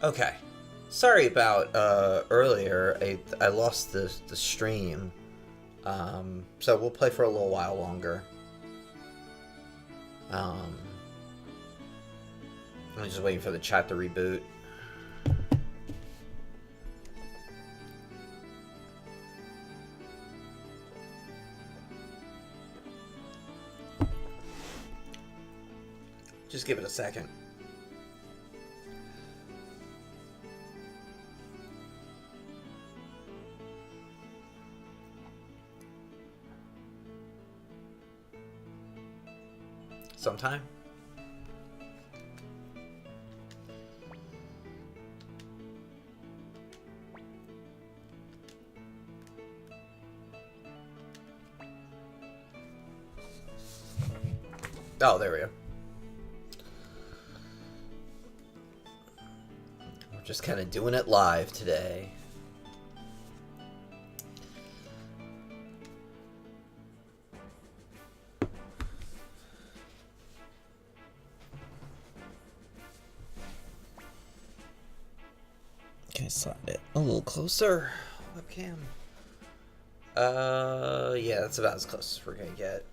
Okay. Sorry about earlier. I lost the stream. So we'll play for a little while longer. Um, I'm just waiting for the chat to reboot. Just give it a second. Sometime. Oh, there we go. We're just kind of doing it live today. Can I slide it a little closer? Webcam. Yeah, that's about as close as we're gonna get.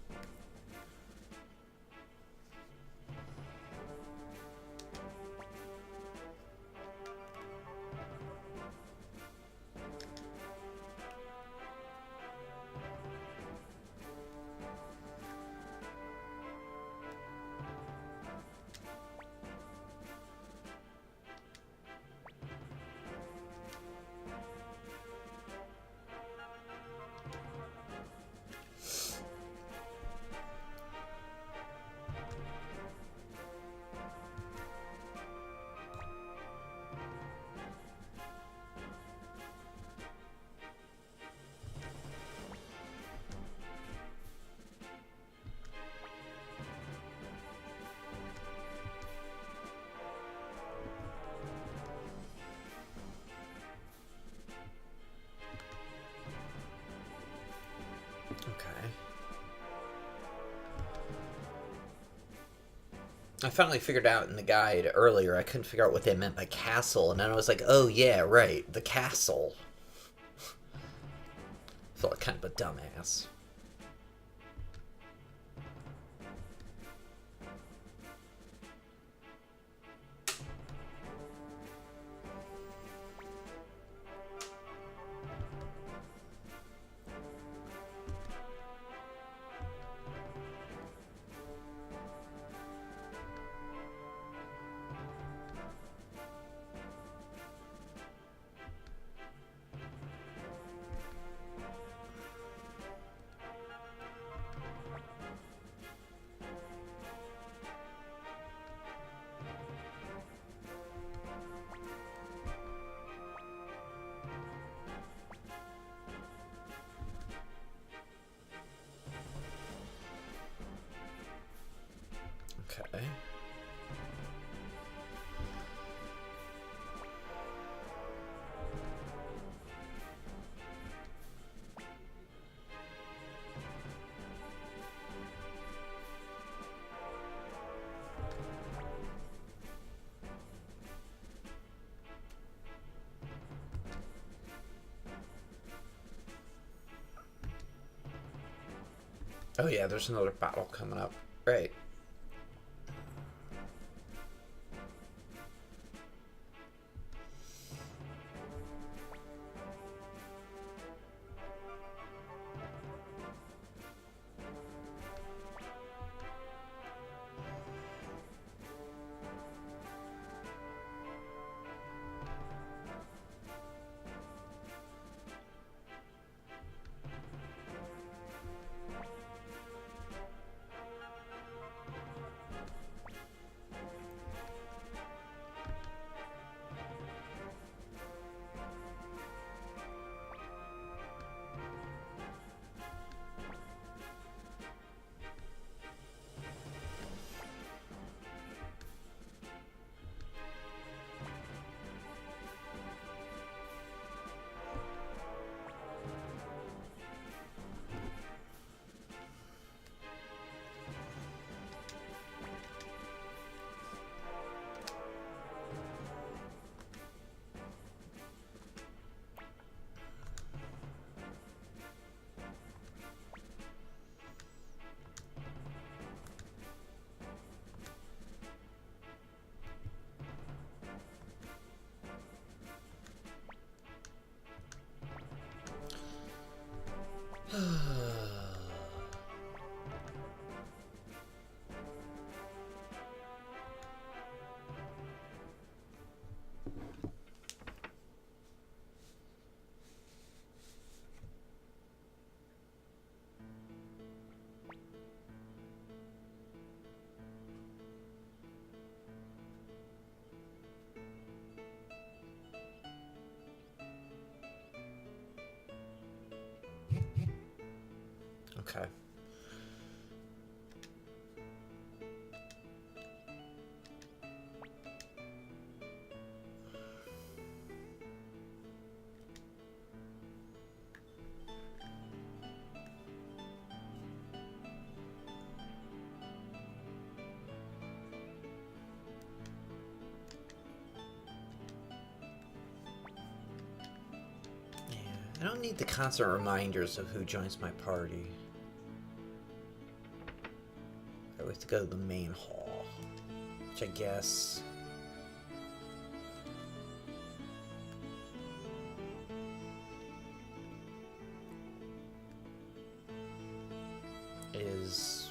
I finally figured out in the guide earlier, I couldn't figure out what they meant by castle, and then I was like, oh yeah, right, the castle. I felt like kind of a dumbass. Okay. Oh yeah, there's another battle coming up. Right. Okay. I don't need the constant reminders of who joins my party. I have to go to the main hall, which I guess is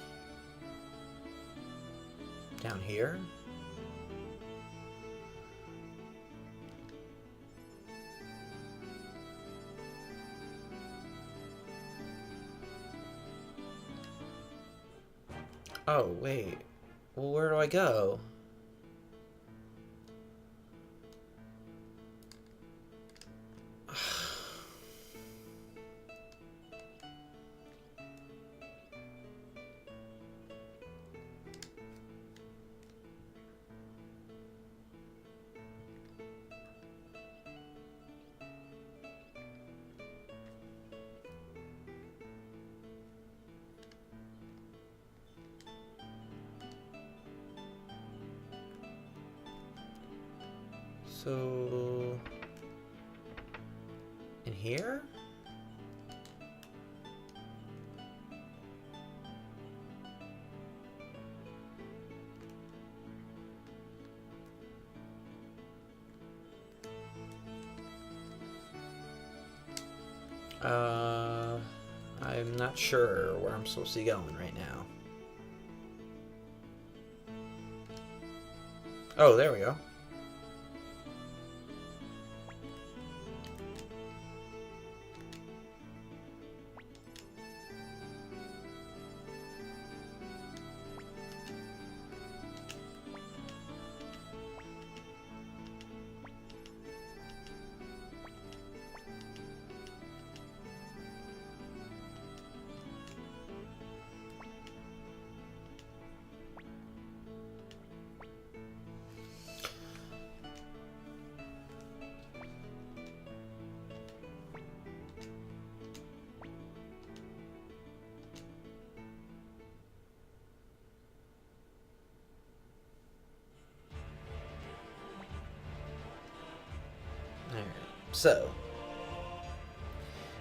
down here. Oh, wait. Well, where do I go? So, in here? I'm not sure where I'm supposed to be going right now. Oh, there we go. So,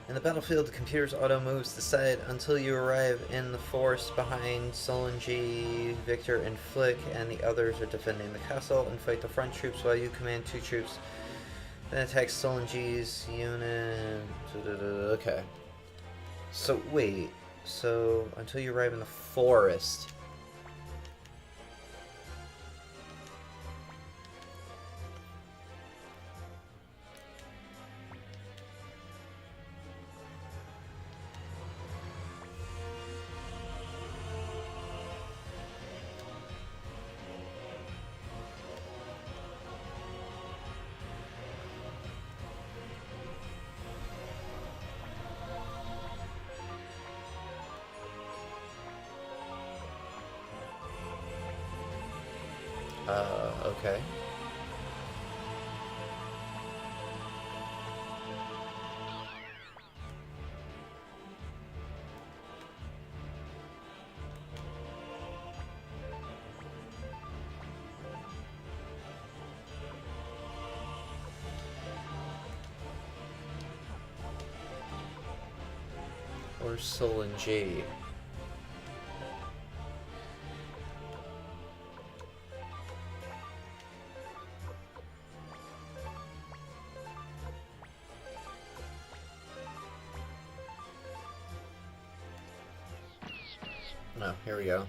in the battlefield, the computer's auto moves the side until you arrive in the forest behind Solange, Victor, and Flick, and the others are defending the castle and fight the front troops while you command 2 troops. Then attack Solange's unit. Okay. So, wait. So, until you arrive in the forest. Okay. Or Solange. Oh, here we go.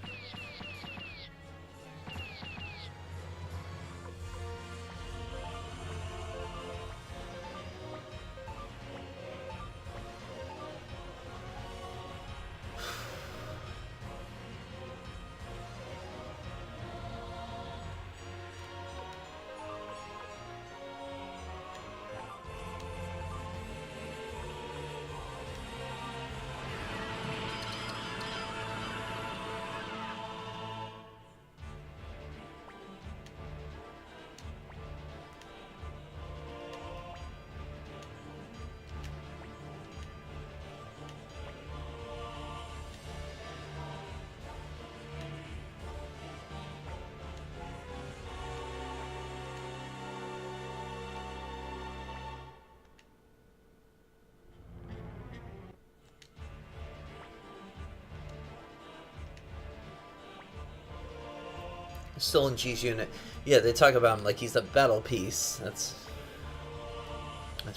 Stolen G's unit. Yeah, they talk about him like he's a battle piece. That's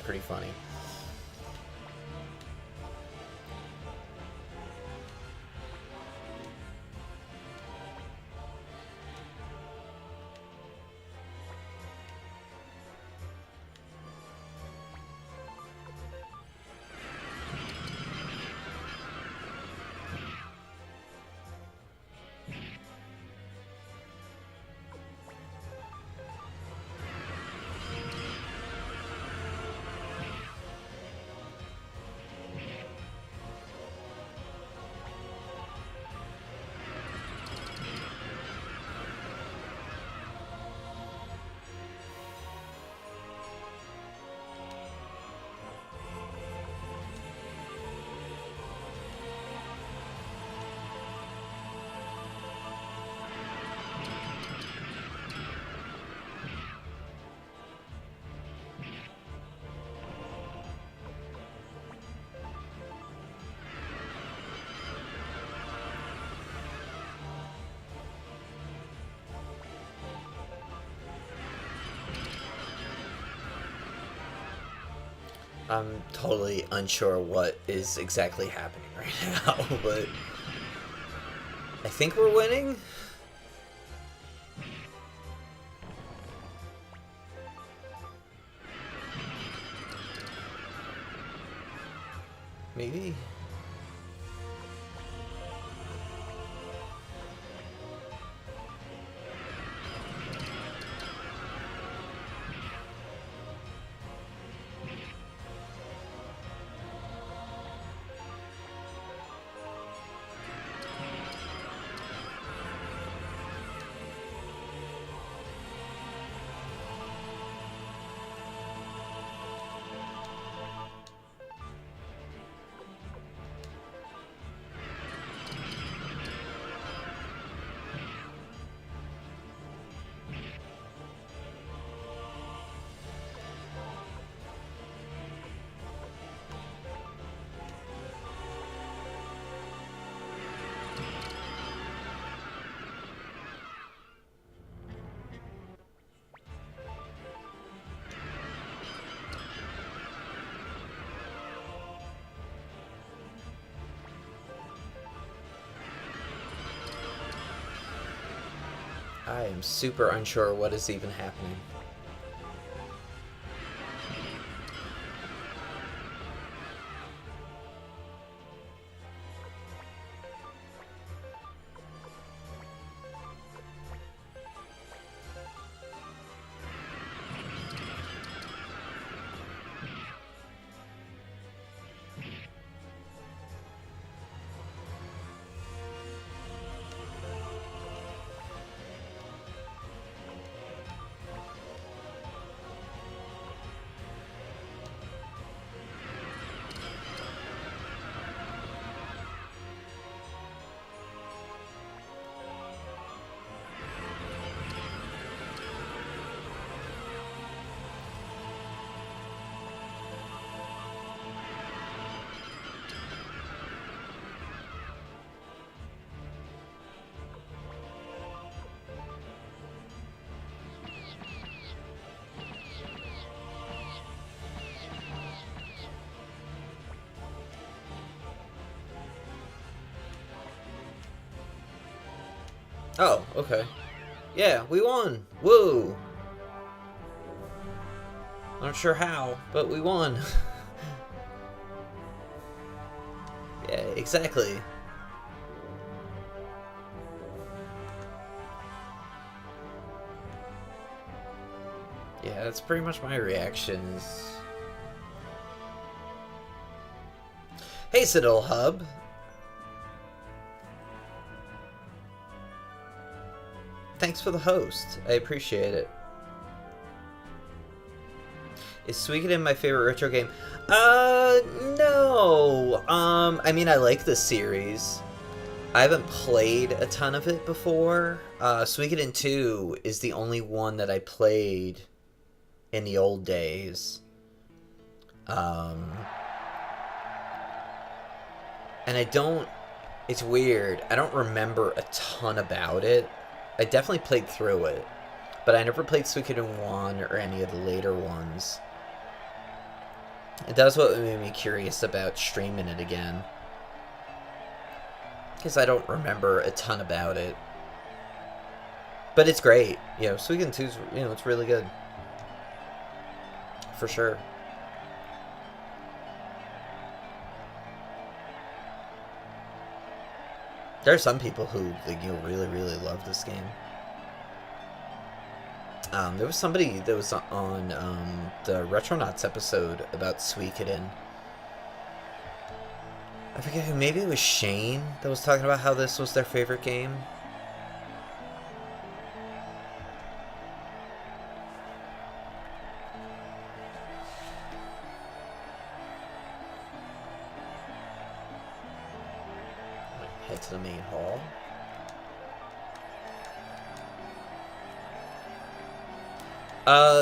pretty funny. I'm totally unsure what is exactly happening right now, but I think we're winning. Maybe. I am super unsure what is even happening. Oh, okay. Yeah, we won! Woo! Not sure how, but we won. Yeah, exactly. Yeah, that's pretty much my reactions. Hey, Citadel Hub. Thanks for the host. I appreciate it. Is Suikoden my favorite retro game? No. I mean, I like the series. I haven't played a ton of it before. Suikoden 2 is the only one that I played in the old days. And I don't... It's weird. I don't remember a ton about it I definitely played through it, but I never played Suikoden 1 or any of the later ones. And that was what made me curious about streaming it again. Because I don't remember a ton about it. But it's great. You know, Suikoden 2's, you know, it's really good. For sure. There are some people who, like, you know, really, really love this game. There was somebody that was on the Retronauts episode about Suikoden. I forget who, maybe it was Shane that was talking about how this was their favorite game. Head to the main hall.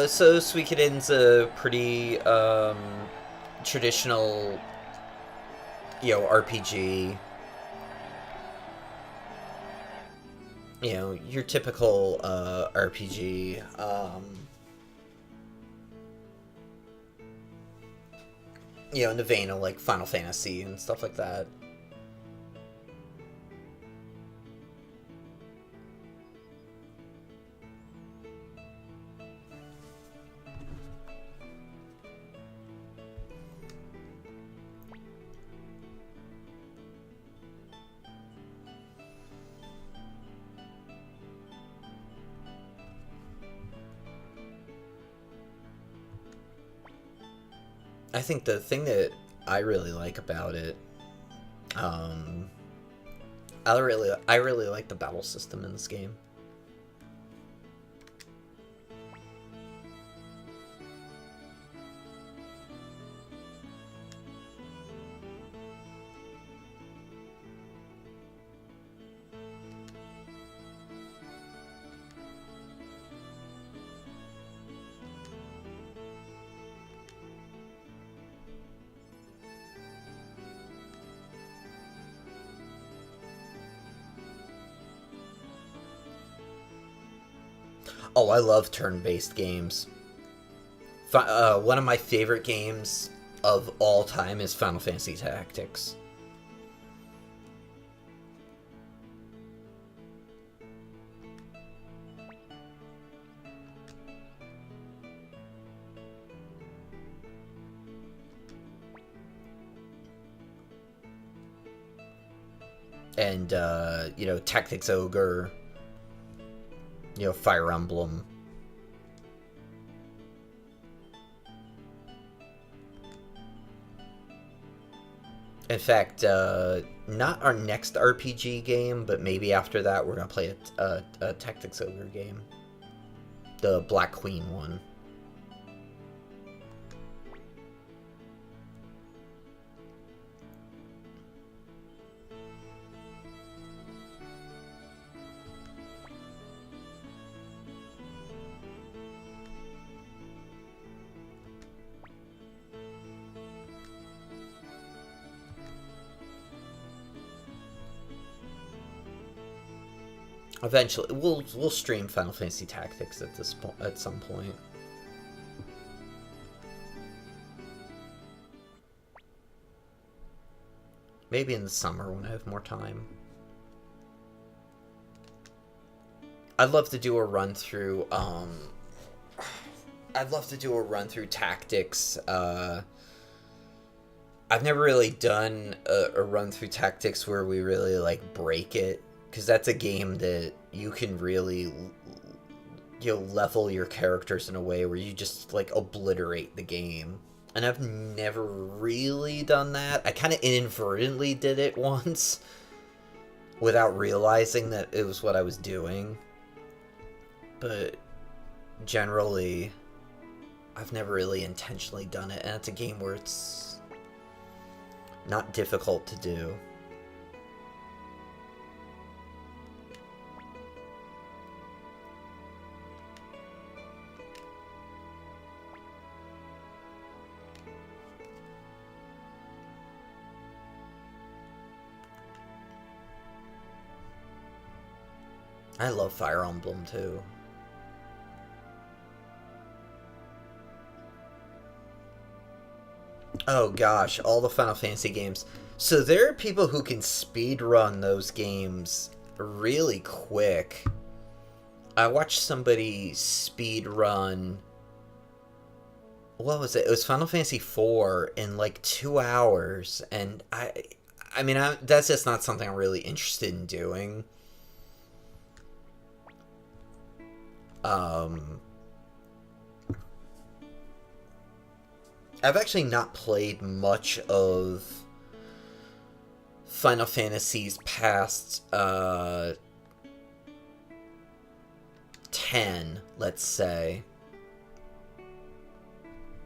So Suikoden's a pretty traditional, you know, RPG. You know, your typical RPG. You know, in the vein of like Final Fantasy and stuff like that. I think the thing that I really like about it, I really like the battle system in this game. Oh, I love turn-based games. One of my favorite games of all time is Final Fantasy Tactics. And, you know, Tactics Ogre. You know, Fire Emblem. In fact, not our next RPG game, but maybe after that we're gonna play a Tactics Ogre game. The Black Queen one. Eventually, we'll stream Final Fantasy Tactics at some point. Maybe in the summer when I have more time. I'd love to do a run through. I'd love to do a run through Tactics. I've never really done a run through Tactics where we really like break it. Because that's a game that you can really, you know, level your characters in a way where you just, like, obliterate the game. And I've never really done that. I kind of inadvertently did it once without realizing that it was what I was doing. But generally, I've never really intentionally done it. And it's a game where it's not difficult to do. I love Fire Emblem too. Oh gosh, all the Final Fantasy games. So there are people who can speed run those games really quick. I watched somebody speed run. What was it? It was Final Fantasy IV in like 2 hours, and I mean, that's just not something I'm really interested in doing. I've actually not played much of Final Fantasy's past 10, let's say.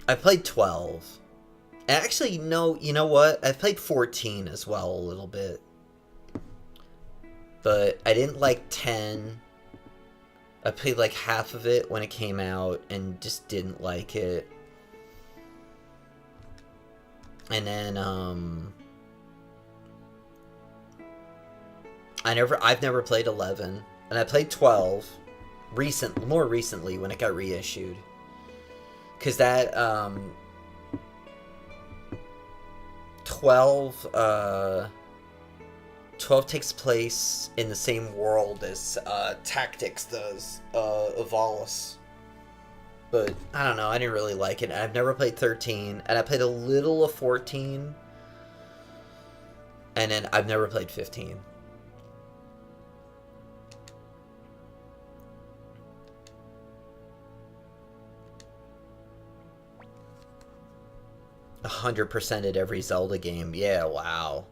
I played 12. And actually, no, you know what? I played 14 as well a little bit. But I didn't like 10. I played like half of it when it came out and just didn't like it. And then, I've never played 11. And I played 12 more recently when it got reissued. Because that, 12 takes place in the same world as Tactics does, Evalis. But, I don't know, I didn't really like it. I've never played 13, and I played a little of 14. And then I've never played 15. A 100%ed every Zelda game. Yeah, wow.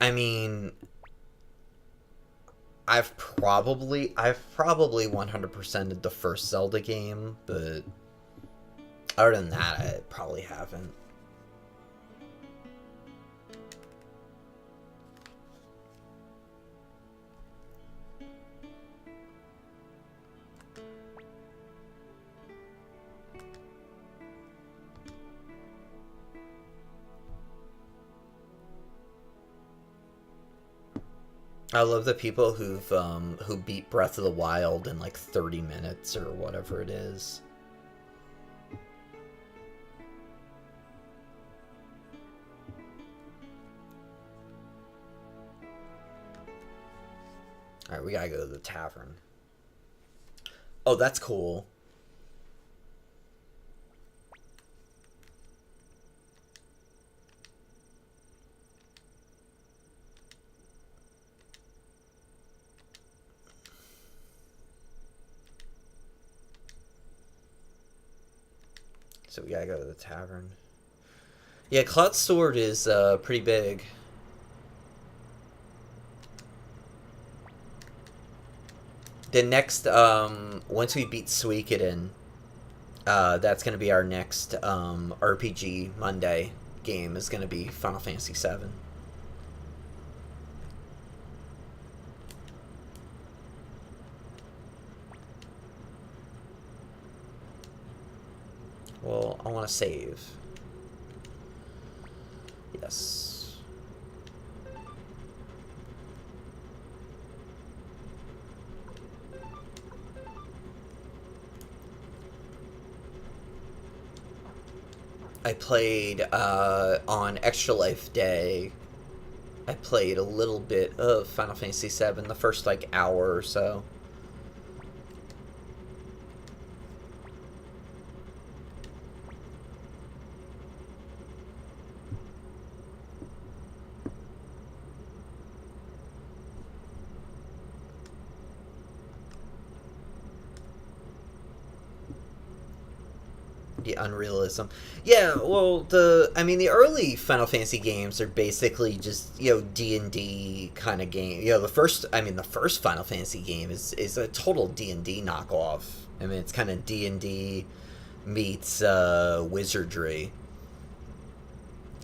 I mean, I've probably 100%ed the first Zelda game, but other than that, I probably haven't. I love the people who beat Breath of the Wild in like 30 minutes or whatever it is. Alright, we gotta go to the tavern. Oh, that's cool. So we gotta go to the tavern. Yeah, Cloud Sword is pretty big. The next, once we beat Suikoden, that's gonna be our next RPG Monday game, is gonna be Final Fantasy VII. Well, I want to save. Yes. I played on Extra Life Day. I played a little bit of Final Fantasy VII, the first like hour or so. The unrealism. Yeah, well, the early Final Fantasy games are basically just, D&D kind of game. The first Final Fantasy game is a total D&D knockoff. I mean, it's kind of D&D meets wizardry.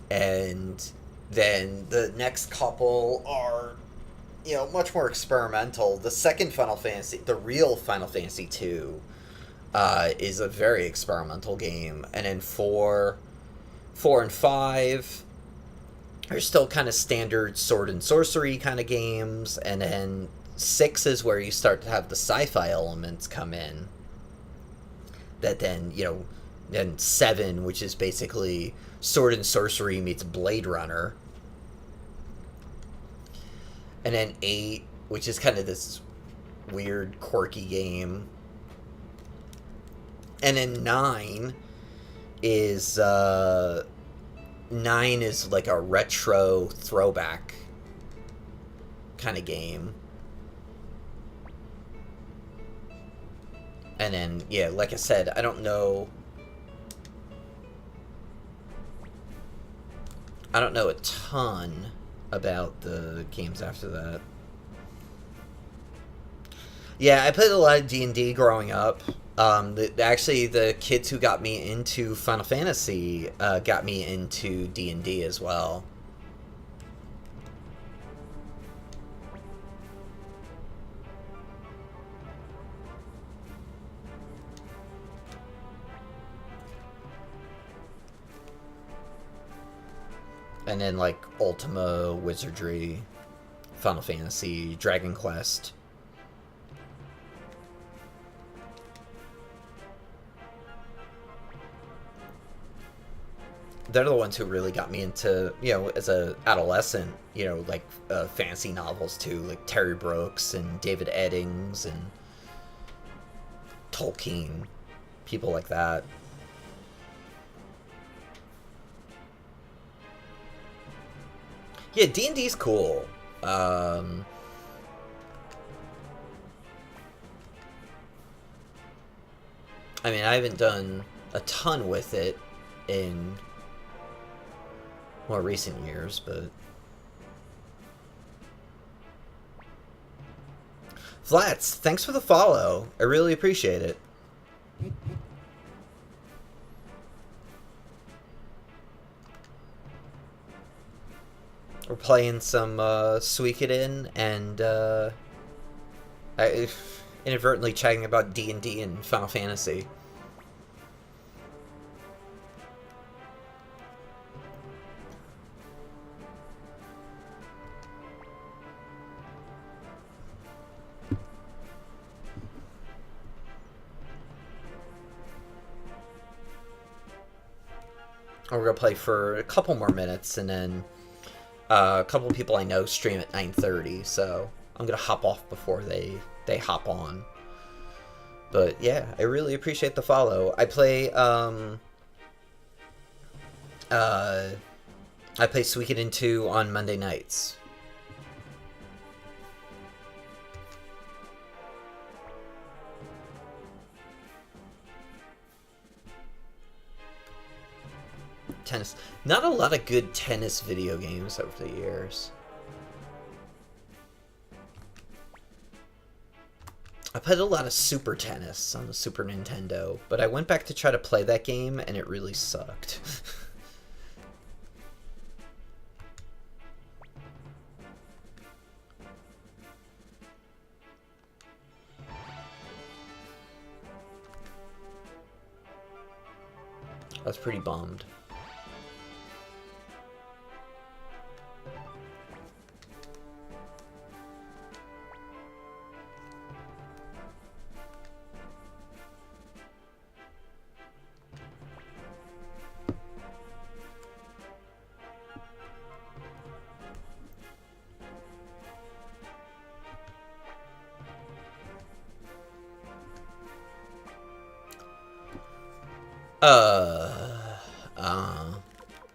And then the next couple are, much more experimental. The second Final Fantasy, the real Final Fantasy 2, is a very experimental game, and then 4 and 5 There's still kind of standard sword and sorcery kind of games, and then 6 is where you start to have the sci-fi elements come in. That then, then 7, which is basically sword and sorcery meets Blade Runner. And then 8, which is kind of this weird, quirky game. And then 9 is like a retro throwback kind of game. And then, yeah, like I said, I don't know a ton about the games after that. Yeah, I played a lot of D&D growing up. Actually, the kids who got me into Final Fantasy got me into D&D as well. And then, like, Ultima, Wizardry, Final Fantasy, Dragon Quest. They're the ones who really got me into, as a adolescent, like fantasy novels too, like Terry Brooks and David Eddings and Tolkien, people like that. Yeah, D&D's cool. I mean, I haven't done a ton with it in more recent years, but Flats, thanks for the follow. I really appreciate it. We're playing some Suikoden, and I inadvertently chatting about D&D and Final Fantasy. We're gonna play for a couple more minutes, and then a couple of people I know stream at 9:30, so I'm gonna hop off before they hop on. But yeah, I really appreciate the follow. I play Suikoden 2 on Monday nights. Tennis. Not a lot of good tennis video games over the years. I played a lot of Super Tennis on the Super Nintendo, but I went back to try to play that game, and it really sucked. I was pretty bummed.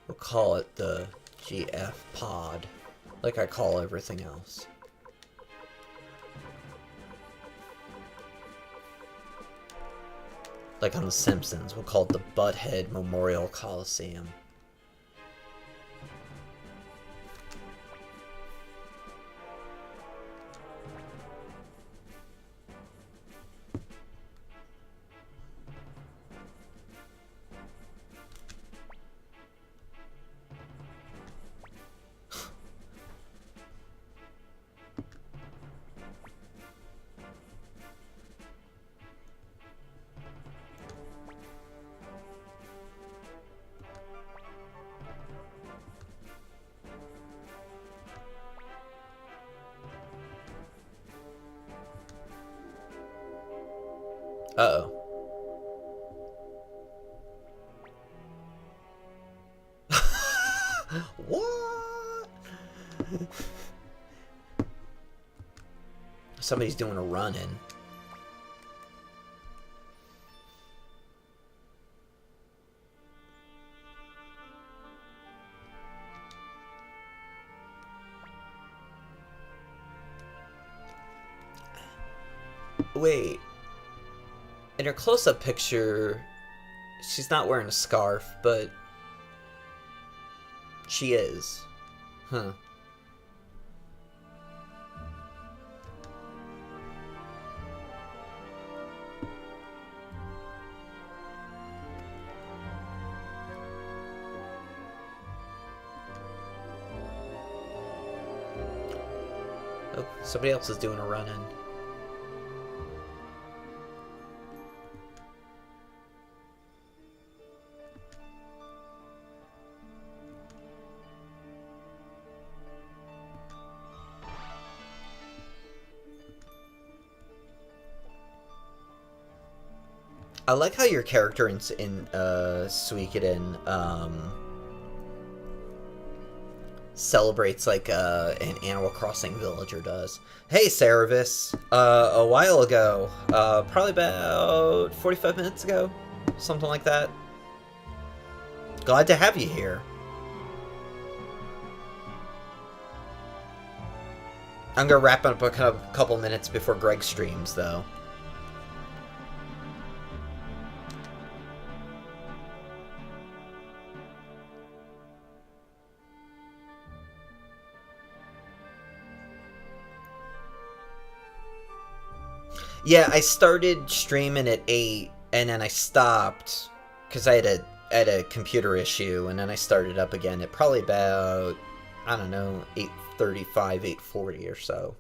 We'll call it the GF pod, like I call everything else. Like on The Simpsons, we'll call it the Butthead Memorial Coliseum. Uh-oh. What? Somebody's doing a run-in. Wait. In her close-up picture, she's not wearing a scarf, but she is. Huh. Oh, somebody else is doing a run-in. I like how your character in Suikoden celebrates like an Animal Crossing villager does. Hey, Cerevis. A while ago, probably about 45 minutes ago, something like that. Glad to have you here. I'm gonna wrap up a couple minutes before Greg streams, though. Yeah, I started streaming at 8, and then I stopped, because I had a computer issue, and then I started up again at probably about, I don't know, 8:35, 8:40 or so.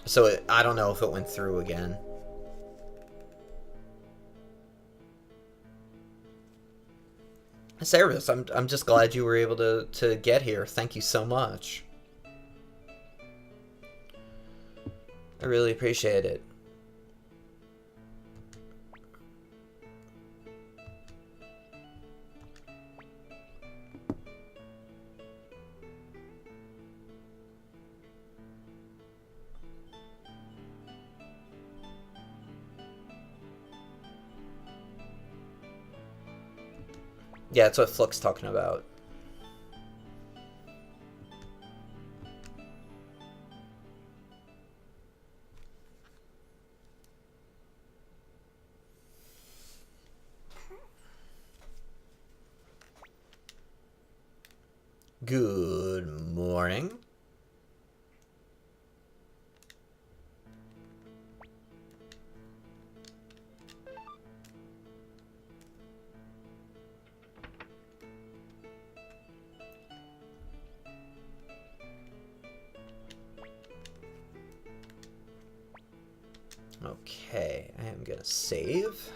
So I don't know if it went through again. Service, I'm just glad you were able to get here. Thank you so much. I really appreciate it. Yeah, that's what Fluck's talking about. Good morning. Okay, I am gonna save.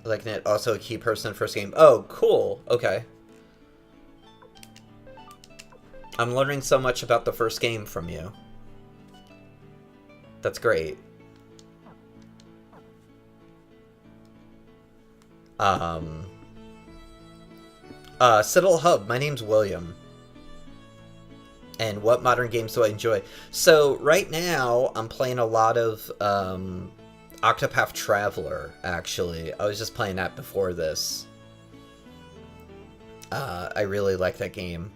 Like Nit, also a key person in first game. Oh, cool. Okay. I'm learning so much about the first game from you. That's great. Citadel Hub, my name's William. And what modern games do I enjoy? So, right now, I'm playing a lot of, Octopath Traveler, actually. I was just playing that before this. I really like that game.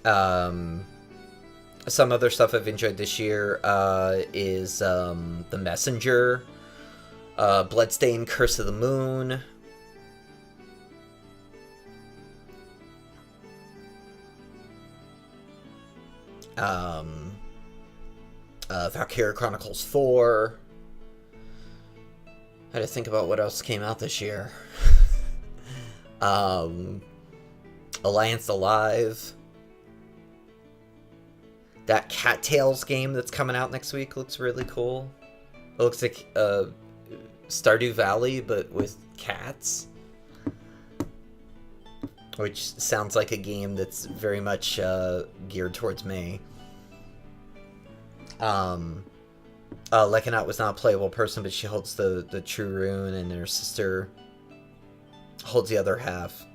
Some other stuff I've enjoyed this year, is, The Messenger, Bloodstained Curse of the Moon. Valkyria Chronicles 4. I had to think about what else came out this year. Alliance Alive. That Cattails game that's coming out next week looks really cool. It looks like Stardew Valley, but with cats. Which sounds like a game that's very much geared towards me. Lekanot was not a playable person, but she holds the true rune, and her sister holds the other half.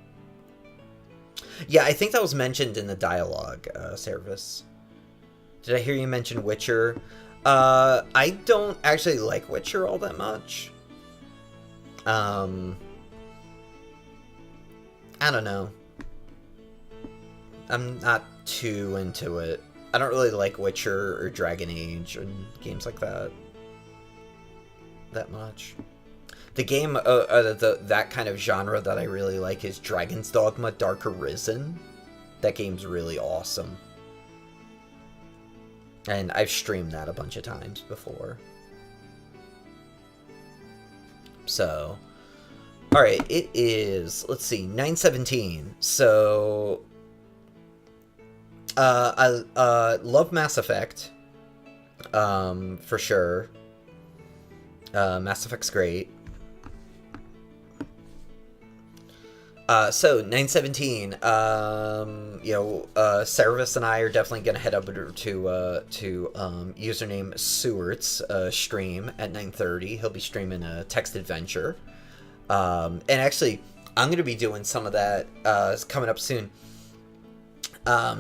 Yeah, I think that was mentioned in the dialogue, Service. Did I hear you mention Witcher? I don't actually like Witcher all that much. I don't know. I'm not too into it. I don't really like Witcher or Dragon Age and games like that much. The game, that kind of genre that I really like is Dragon's Dogma Dark Arisen. That game's really awesome. And I've streamed that a bunch of times before. So, alright, it is, let's see, 9:17. So, I love Mass Effect. For sure. Mass Effect's great. So 9:17. Service and I are definitely gonna head over to username Seward's stream at 9:30. He'll be streaming a text adventure. And actually, I'm gonna be doing some of that. It's coming up soon.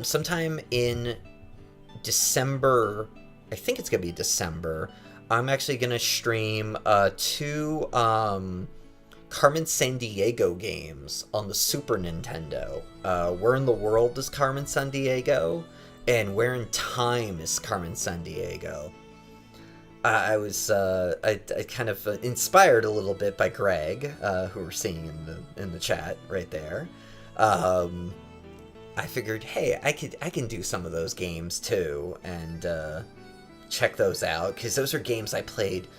Sometime in December. I think it's gonna be December. I'm actually gonna stream 2 Carmen Sandiego games on the Super Nintendo. Where in the World is Carmen Sandiego, and Where in Time is Carmen Sandiego. I was I kind of inspired a little bit by Greg, who we're seeing in the chat right there. I figured, hey, I can do some of those games too, and check those out, because those are games I played.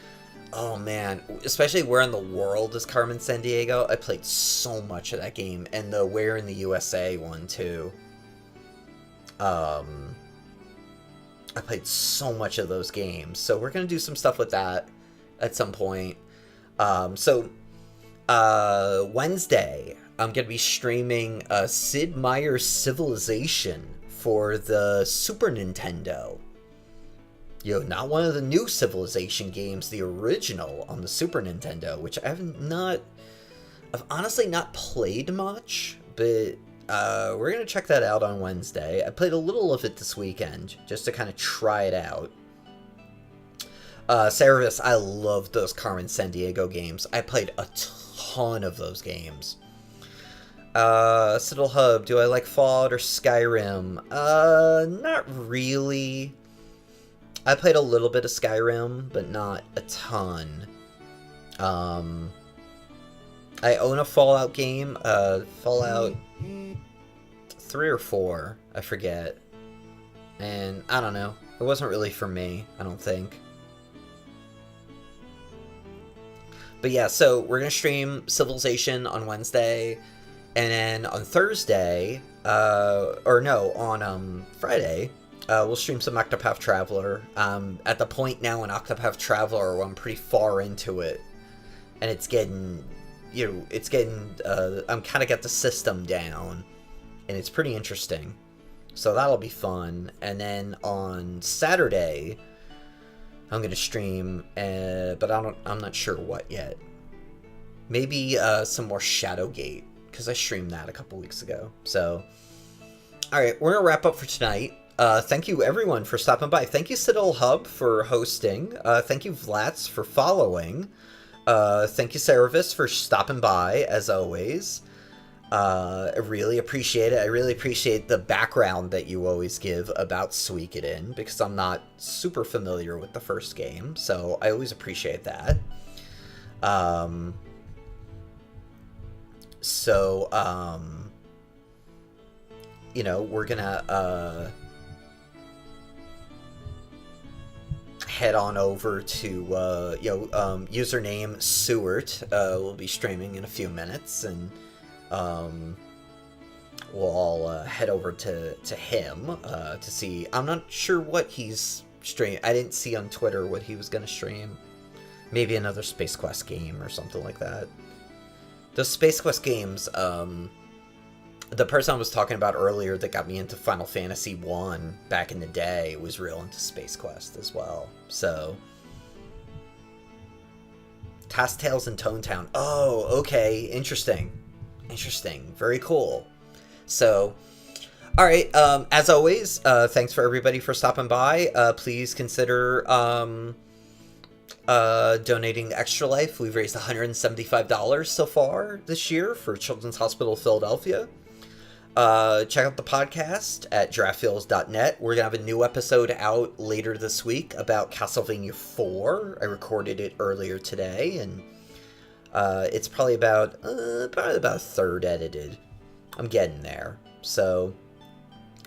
Oh man, especially Where in the World is Carmen Sandiego. I played so much of that game, and the Where in the USA one too. I played so much of those games, so we're gonna do some stuff with that at some point. Wednesday, I'm gonna be streaming Sid Meier's Civilization for the Super Nintendo. Not one of the new Civilization games, the original on the Super Nintendo, which I've honestly not played much, but we're going to check that out on Wednesday. I played a little of it this weekend, just to kind of try it out. Service, I love those Carmen Sandiego games. I played a ton of those games. Siddle Hub, do I like Fallout or Skyrim? Not really. I played a little bit of Skyrim, but not a ton. I own a Fallout game, Fallout 3 or 4, I forget. And I don't know, it wasn't really for me, I don't think. But yeah, so we're gonna stream Civilization on Wednesday, and then on Thursday, on Friday, we'll stream some Octopath Traveler. At the point now in Octopath Traveler where I'm pretty far into it, and it's getting, I'm kind of got the system down, and it's pretty interesting. So that'll be fun. And then on Saturday, I'm gonna stream, but I'm not sure what yet. Maybe some more Shadowgate, because I streamed that a couple weeks ago. So, all right, we're gonna wrap up for tonight. Thank you everyone for stopping by. Thank you Siddle Hub for hosting. Thank you Vlatz for following. Thank you Service for stopping by as always. I really appreciate it. I really appreciate the background that you always give about Suikoden, because I'm not super familiar with the first game, so I always appreciate that. We're gonna head on over to username Seward. We'll be streaming in a few minutes, and we'll all head over to him to see. I'm not sure what he's streaming. I didn't see on Twitter what he was going to stream. Maybe another Space Quest game or something like that. The Space Quest games, the person I was talking about earlier that got me into Final Fantasy 1 back in the day was real into Space Quest as well. So, Task Tales and Tone Town. Oh, okay. Interesting. Interesting. Very cool. So, alright, as always, thanks for everybody for stopping by. Please consider donating Extra Life. We've raised $175 so far this year for Children's Hospital of Philadelphia. Check out the podcast at giraffeels.net. We're going to have a new episode out later this week about Castlevania 4. I recorded it earlier today, and it's probably about a third edited. I'm getting there. So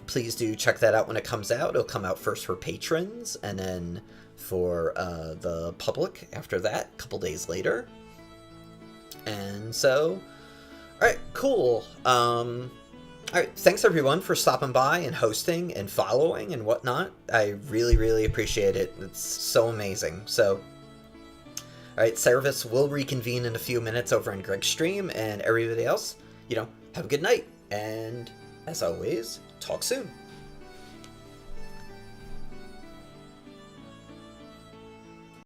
please do check that out when it comes out. It'll come out first for patrons, and then for the public after that, a couple days later. And so, alright, cool. Alright, thanks everyone for stopping by and hosting and following and whatnot. I really, really appreciate it. It's so amazing. So, alright, Service will reconvene in a few minutes over in Greg's stream, and everybody else, have a good night. And, as always, talk soon.